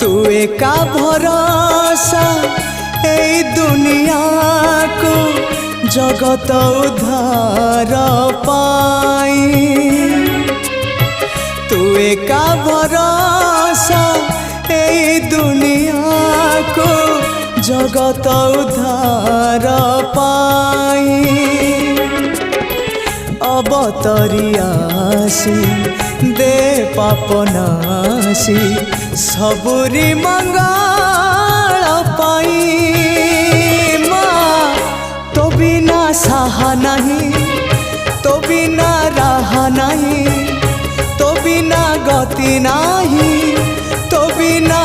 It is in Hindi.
तू एका भरोसा ए दुनिया को जगत उद्धार पाई। तू एका भरोसा ए दुनिया को जगत उद्धार पाई। अवतरियासी दे पापनासी सबुरी मंगल पाई। माँ तो बिना सहा नहीं, तो बिना रहा नहीं, तो बिना गति नहीं, तो बिना